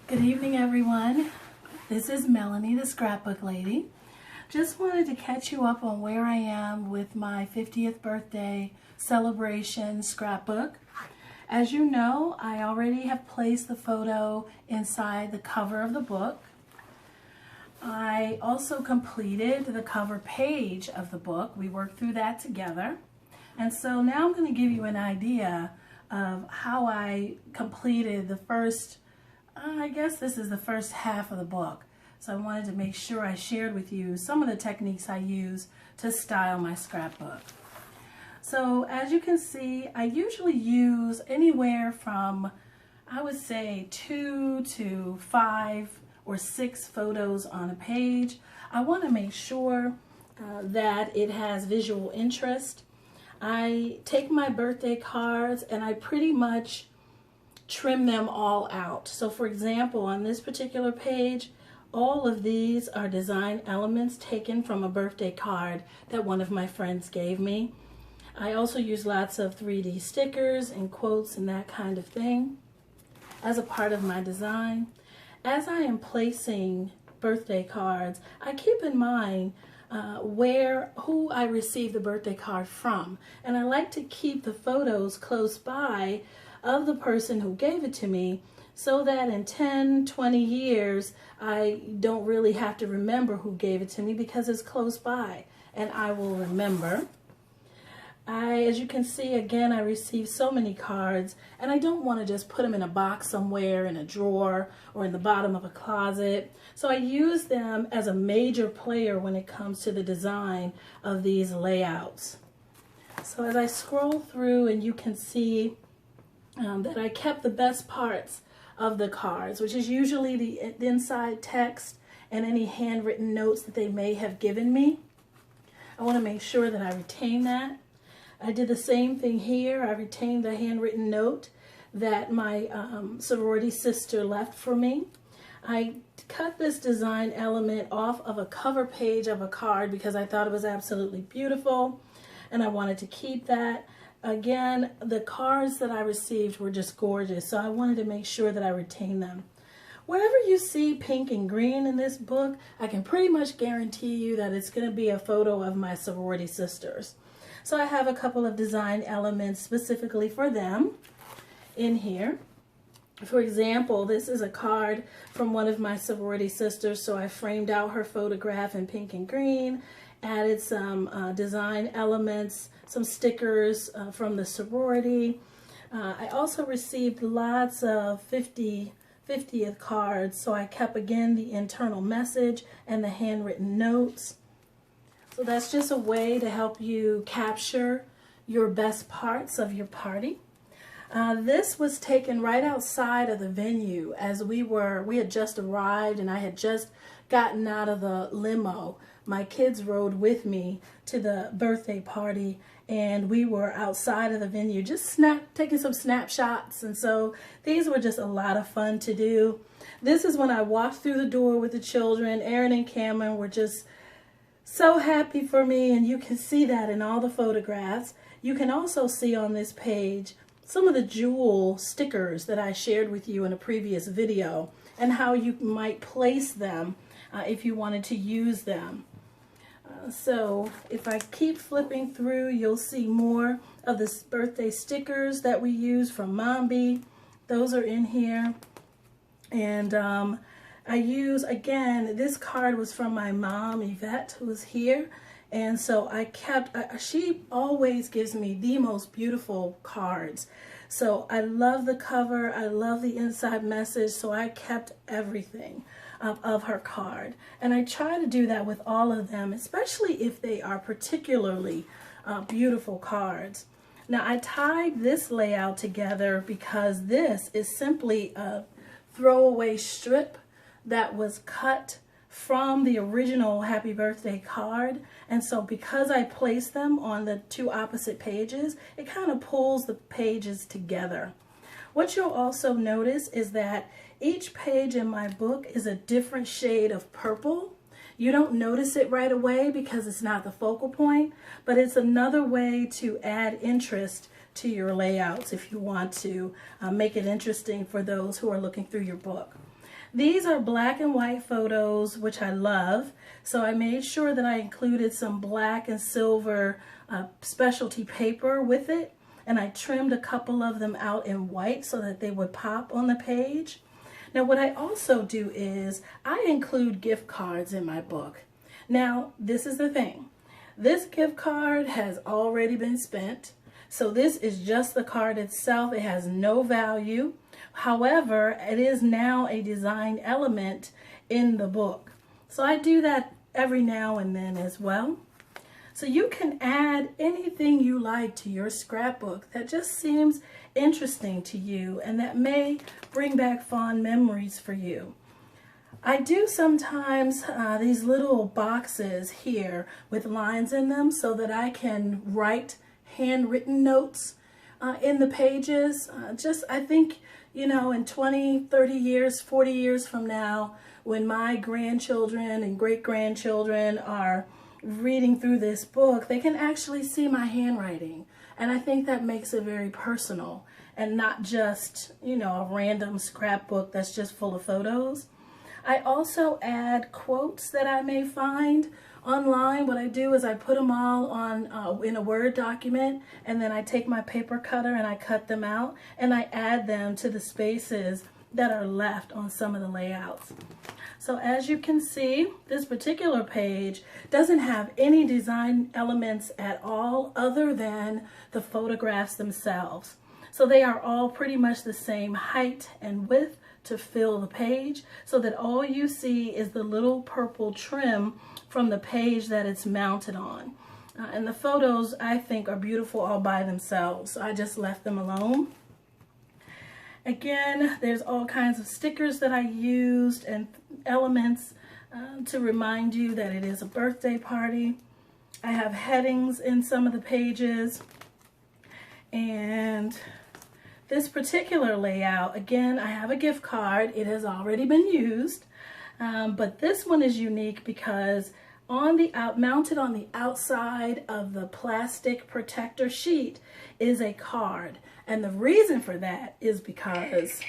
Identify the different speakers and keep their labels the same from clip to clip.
Speaker 1: Good evening, everyone. This is Melanie, the Scrapbook Lady. Just wanted to catch you up on where I am with my 50th birthday celebration scrapbook. As you know, I already have placed the photo inside the cover of the book. I also completed the cover page of the book. We worked through that together. And so now I'm going to give you an idea of how I completed the first, I guess this is the first half of the book. So I wanted to make sure I shared with you some of the techniques I use to style my scrapbook. So as you can see, I usually use anywhere from, I would say, 2 to 5 or 6 photos on a page. I want to make sure that it has visual interest. I take my birthday cards and I pretty much trim them all out. So for example, on this particular page, all of these are design elements taken from a birthday card that one of my friends gave me. I also use lots of 3D stickers and quotes and that kind of thing as a part of my design. As I am placing birthday cards, I keep in mind who I received the birthday card from. And I like to keep the photos close by of the person who gave it to me so that in 10, 20 years, I don't really have to remember who gave it to me because it's close by and I will remember. As you can see, again, I received so many cards and I don't want to just put them in a box somewhere in a drawer or in the bottom of a closet. So I use them as a major player when it comes to the design of these layouts. So as I scroll through, and you can see that I kept the best parts of the cards, which is usually the inside text and any handwritten notes that they may have given me. I want to make sure that I retain that. I did the same thing here. I retained the handwritten note that my sorority sister left for me. I cut this design element off of a cover page of a card because I thought it was absolutely beautiful and I wanted to keep that. Again, the cards that I received were just gorgeous, so I wanted to make sure that I retain them. Wherever you see pink and green in this book, I can pretty much guarantee you that it's going to be a photo of my sorority sisters. So I have a couple of design elements specifically for them in here. For example, this is a card from one of my sorority sisters, so I framed out her photograph in pink and green, added some design elements, some stickers from the sorority. I also received lots of 50th cards, so I kept again the internal message and the handwritten notes. So that's just a way to help you capture your best parts of your party. This was taken right outside of the venue as we had just arrived and I had just gotten out of the limo. My kids rode with me to the birthday party and we were outside of the venue just taking some snapshots, and so these were just a lot of fun to do. This is when I walked through the door with the children. Aaron and Cameron were just so happy for me, and you can see that in all the photographs. You can also see on this page some of the jewel stickers that I shared with you in a previous video and how you might place them if you wanted to use them. So if I keep flipping through, you'll see more of the birthday stickers that we use from Mombi. Those are in here. And I use, again, this card was from my mom, Yvette, who was here. And so I kept, she always gives me the most beautiful cards. So I love the cover, I love the inside message, so I kept everything of her card. And I try to do that with all of them, especially if they are particularly beautiful cards. Now I tied this layout together because this is simply a throwaway strip that was cut from the original happy birthday card, and so because I placed them on the two opposite pages, it kind of pulls the pages together. What you'll also notice is that each page in my book is a different shade of purple. You don't notice it right away because it's not the focal point, but it's another way to add interest to your layouts if you want to make it interesting for those who are looking through your book. These are black and white photos, which I love. So I made sure that I included some black and silver specialty paper with it. And I trimmed a couple of them out in white so that they would pop on the page. Now what I also do is I include gift cards in my book. Now this is the thing. This gift card has already been spent. So this is just the card itself. It has no value. However, it is now a design element in the book. So I do that every now and then as well. So you can add anything you like to your scrapbook that just seems interesting to you and that may bring back fond memories for you. I do sometimes these little boxes here with lines in them so that I can write handwritten notes in the pages. I think, you know, in 20, 30 years, 40 years from now, when my grandchildren and great-grandchildren are reading through this book, they can actually see my handwriting. And I think that makes it very personal and not just, you know, a random scrapbook that's just full of photos. I also add quotes that I may find online. What I do is I put them all on in a Word document, and then I take my paper cutter and I cut them out and I add them to the spaces that are left on some of the layouts. So as you can see, this particular page doesn't have any design elements at all other than the photographs themselves. So they are all pretty much the same height and width to fill the page, so that all you see is the little purple trim from the page that it's mounted on. And the photos, I think, are beautiful all by themselves, so I just left them alone. Again, there's all kinds of stickers that I used and elements to remind you that it is a birthday party. I have headings in some of the pages. And this particular layout, again, I have a gift card. It has already been used. But this one is unique because mounted on the outside of the plastic protector sheet is a card. And the reason for that is because,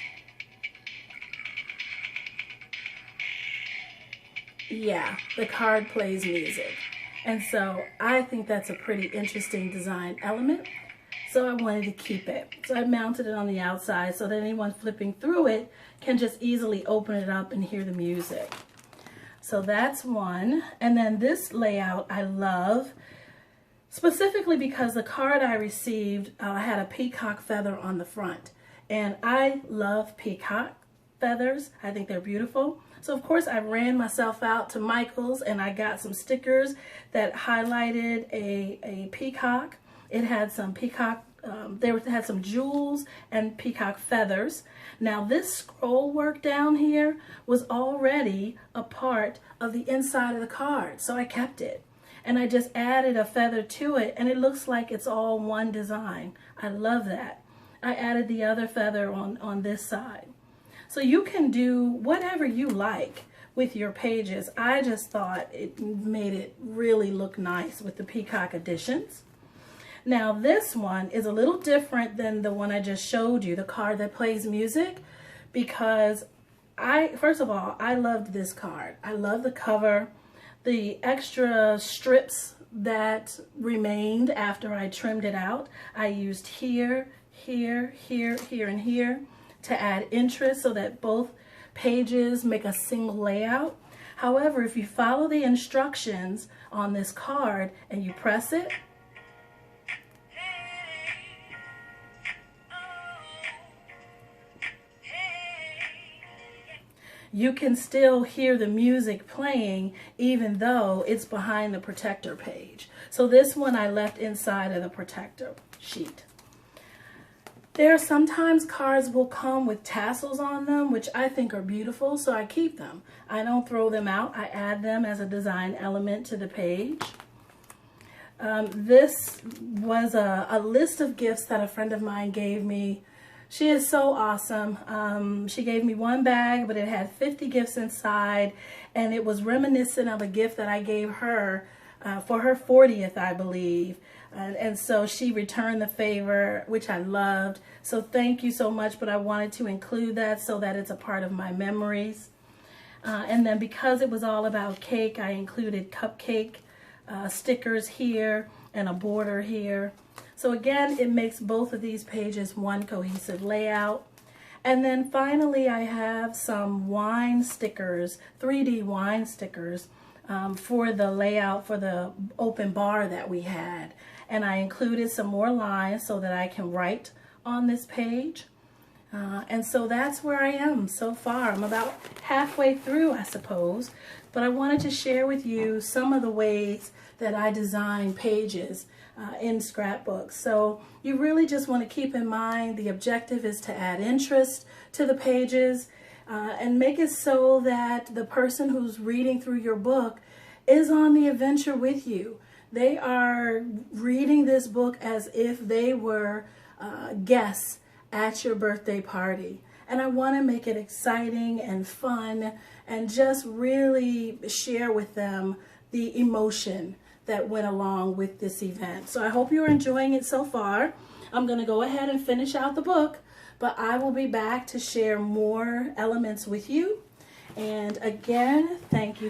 Speaker 1: yeah, the card plays music. And so I think that's a pretty interesting design element. So I wanted to keep it. So I mounted it on the outside so that anyone flipping through it can just easily open it up and hear the music. So that's one. And then this layout I love, specifically because the card I received had a peacock feather on the front. And I love peacock feathers. I think they're beautiful. So of course I ran myself out to Michael's and I got some stickers that highlighted a peacock. It had some peacock, had some jewels and peacock feathers. Now this scroll work down here was already a part of the inside of the card, so I kept it. And I just added a feather to it, and it looks like it's all one design. I love that. I added the other feather on this side. So you can do whatever you like with your pages. I just thought it made it really look nice with the peacock additions. Now this one is a little different than the one I just showed you, the card that plays music, because first of all, I loved this card. I love the cover, the extra strips that remained after I trimmed it out. I used here, here, here, here, and here to add interest so that both pages make a single layout. However, if you follow the instructions on this card and you press it, you can still hear the music playing even though it's behind the protector page. So this one I left inside of the protector sheet. There are sometimes cards will come with tassels on them, which I think are beautiful, so I keep them. I don't throw them out. I add them as a design element to the page. This was a list of gifts that a friend of mine gave me. She is so awesome. She gave me one bag, but it had 50 gifts inside, and it was reminiscent of a gift that I gave her for her 40th, I believe. And so she returned the favor, which I loved. So thank you so much, but I wanted to include that so that it's a part of my memories. And then because it was all about cake, I included cupcake stickers here and a border here. So again, it makes both of these pages one cohesive layout. And then finally, I have some wine stickers, 3D wine stickers for the layout for the open bar that we had. And I included some more lines so that I can write on this page. And so that's where I am so far. I'm about halfway through, I suppose. But I wanted to share with you some of the ways that I design pages in Scrapbook. So you really just want to keep in mind the objective is to add interest to the pages and make it so that the person who's reading through your book is on the adventure with you. They are reading this book as if they were guests at your birthday party. And I want to make it exciting and fun and just really share with them the emotion that went along with this event. So I hope you're enjoying it so far. I'm going to go ahead and finish out the book, but I will be back to share more elements with you. And again, thank you